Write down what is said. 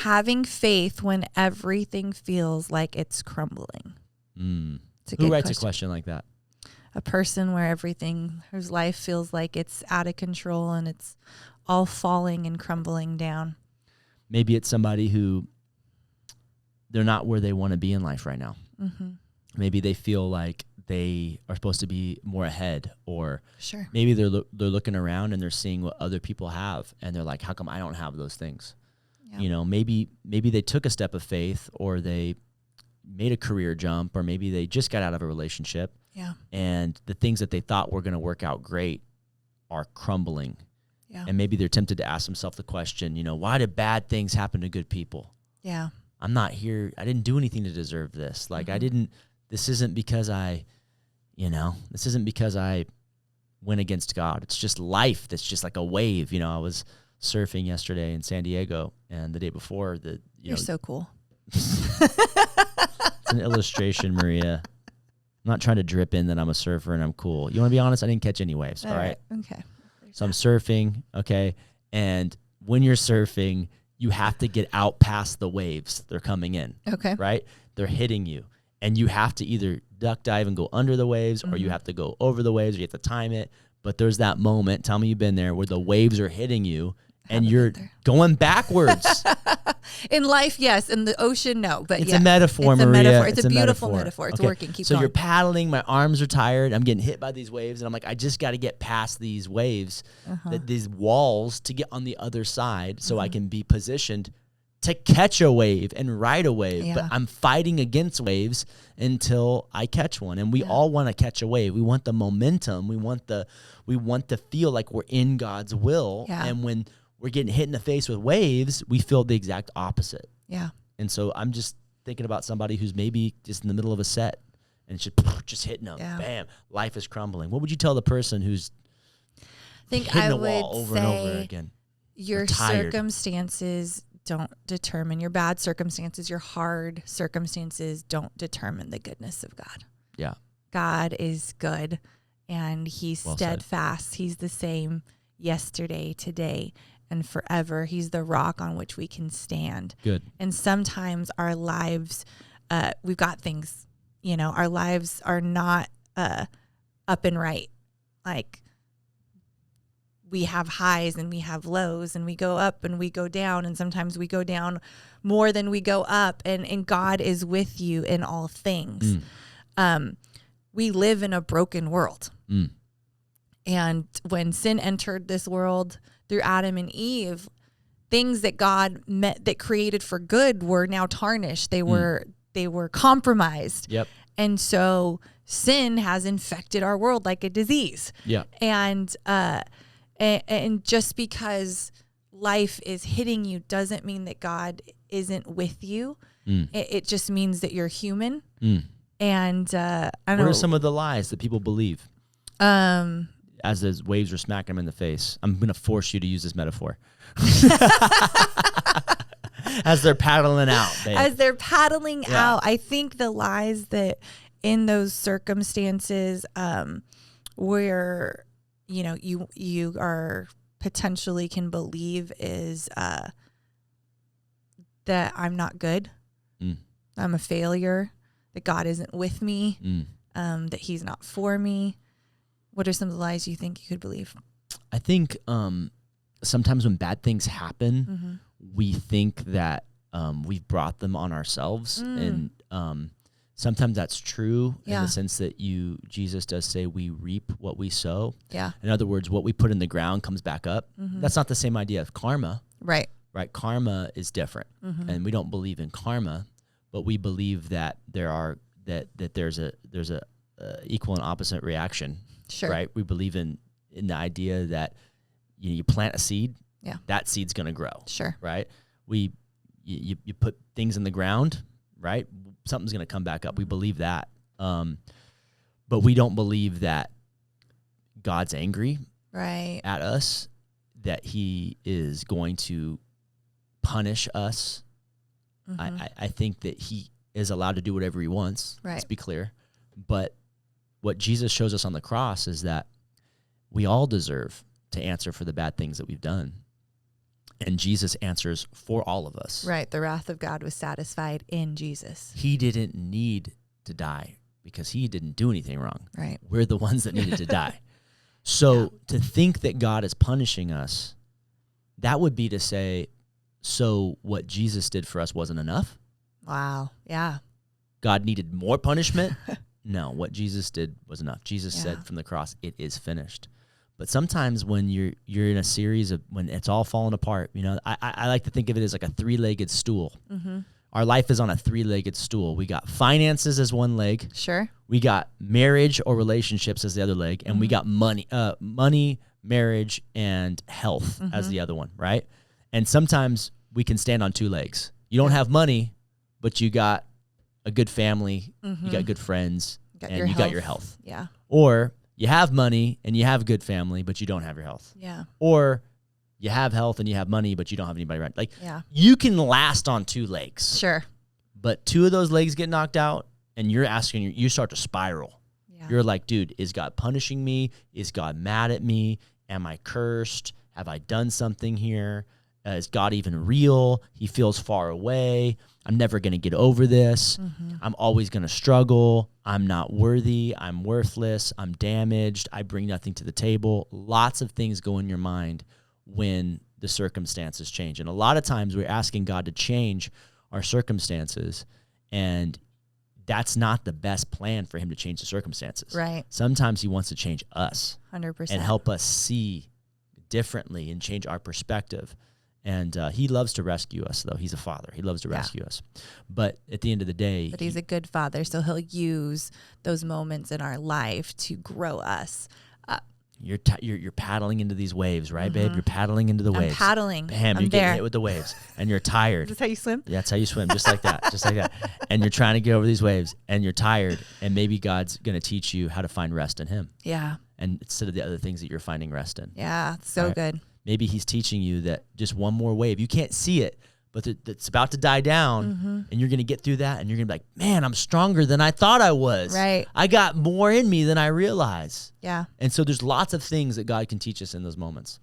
Having faith when everything feels like it's crumbling. It's a Who good writes question. a question like that? A person whose life feels like it's out of control and it's all falling and crumbling down. Maybe it's somebody who they're not where they want to be in life right now. Mm-hmm. Maybe they feel like they are supposed to be more ahead, or Sure. maybe they're looking around and they're seeing what other people have, and they're like, how come I don't have those things? Yeah. You know, maybe they took a step of faith, or they made a career jump, or maybe they just got out of a relationship. Yeah. And the things that they thought were going to work out great are crumbling. Yeah. And maybe they're tempted to ask themselves the question, you know, why do bad things happen to good people? Yeah. I'm not here. I didn't do anything to deserve this. Like this isn't because I went against God. It's just life that's just like a wave. You know, I was surfing yesterday in San Diego, and the day before You're so cool. It's an illustration, Maria. I'm not trying to drip in that I'm a surfer and I'm cool. You want to be honest? I didn't catch any waves. All right. Okay. So I'm surfing. Okay. And when you're surfing, you have to get out past the waves. They're coming in. Okay. Right? They're hitting you. And you have to either duck dive and go under the waves, or you have to go over the waves, or you have to time it. But there's that moment, tell me you've been there, where the waves are hitting you and you're going backwards. In life, yes. In the ocean, no. But it's a metaphor, Maria. It's a beautiful metaphor. It's working. Keep going. So you're paddling. My arms are tired. I'm getting hit by these waves. And I'm like, I just got to get past these waves, these walls, to get on the other side so I can be positioned to catch a wave and ride a wave. Yeah. But I'm fighting against waves until I catch one. And we all want to catch a wave. We want the momentum. We want to feel like we're in God's will. Yeah. And when we're getting hit in the face with waves, we feel the exact opposite. Yeah. And so I'm just thinking about somebody who's maybe just in the middle of a set and it's just hitting them. Yeah. Bam. Life is crumbling. What would you tell the person who's hitting I a would wall over and over again? Your circumstances don't determine your bad circumstances. Your hard circumstances don't determine the goodness of God. Yeah. God is good, and he's Well steadfast. He's the same yesterday, today, and forever. He's the rock on which we can stand. Good. And sometimes our lives, we've got things, our lives are not up and right. Like, we have highs and we have lows, and we go up and we go down, and sometimes we go down more than we go up, and God is with you in all things. We live in a broken world. And when sin entered this world through Adam and Eve, things that God that created for good were now tarnished. They were compromised. Yep. And so sin has infected our world like a disease. Yeah. And just because life is hitting you doesn't mean that God isn't with you. It just means that you're human. And I don't know. What are some of the lies that people believe? As the waves are smacking them in the face. I'm going to force you to use this metaphor. As they're paddling out. Babe. As they're paddling out, I think the lies that in those circumstances where, you are potentially can believe is that I'm not good. I'm a failure, that God isn't with me, that he's not for me. What are some of the lies you think you could believe? I think sometimes when bad things happen, we think that we've brought them on ourselves. And sometimes that's true in the sense that Jesus does say we reap what we sow. Yeah. In other words, what we put in the ground comes back up. That's not the same idea of karma. Right. Right. Karma is different. And we don't believe in karma, but we believe that there's a equal and opposite reaction. Sure. Right. We believe in the idea that you plant a seed, that seed's going to grow. Sure. Right. You put things in the ground, right? Something's going to come back up. We believe that. But we don't believe that God's angry at us, that he is going to punish us. I think that he is allowed to do whatever he wants. Right. Let's be clear. But what Jesus shows us on the cross is that we all deserve to answer for the bad things that we've done. And Jesus answers for all of us. Right. The wrath of God was satisfied in Jesus. He didn't need to die because he didn't do anything wrong. Right. We're the ones that needed to die. So to think that God is punishing us, that would be to say, so what Jesus did for us wasn't enough? Wow. Yeah. God needed more punishment? No, what Jesus did was enough. Jesus said from the cross, it is finished. But sometimes when you're in a series of, when it's all falling apart, you know, I like to think of it as like a three-legged stool. Mm-hmm. Our life is on a three-legged stool. We got finances as one leg. Sure. We got marriage or relationships as the other leg. And we got money, marriage, and health as the other one, right? And sometimes we can stand on two legs. You don't have money, but you got a good family, you got good friends, and you got your health. Yeah. Or you have money and you have a good family, but you don't have your health. Yeah. Or you have health and you have money, but you don't have anybody around. Like, you can last on two legs. Sure. But two of those legs get knocked out, and you start to spiral. Yeah. You're like, dude, is God punishing me? Is God mad at me? Am I cursed? Have I done something here? Is God even real? He feels far away. I'm never going to get over this. I'm always going to struggle. I'm not worthy. I'm worthless. I'm damaged. I bring nothing to the table. Lots of things go in your mind when the circumstances change. And a lot of times we're asking God to change our circumstances, and that's not the best plan for him to change the circumstances. Right. Sometimes he wants to change us 100%. and help us see differently and change our perspective. And he loves to rescue us, though. He's a father. He loves to rescue us. But at the end of the day... But he's a good father, so he'll use those moments in our life to grow us up. You're paddling into these waves, right, babe? You're paddling into the waves. I'm paddling. Bam, I'm you're there. getting hit with the waves. And you're tired. Is this how you swim? Yeah, that's how you swim, just like that, just like that. And you're trying to get over these waves, and you're tired, and maybe God's going to teach you how to find rest in him. Yeah. And instead of the other things that you're finding rest in. Yeah, so good. Maybe he's teaching you that just one more wave. You can't see it, but it's about to die down, and you're going to get through that, and you're going to be like, man, I'm stronger than I thought I was. Right. I got more in me than I realized. Yeah. And so there's lots of things that God can teach us in those moments.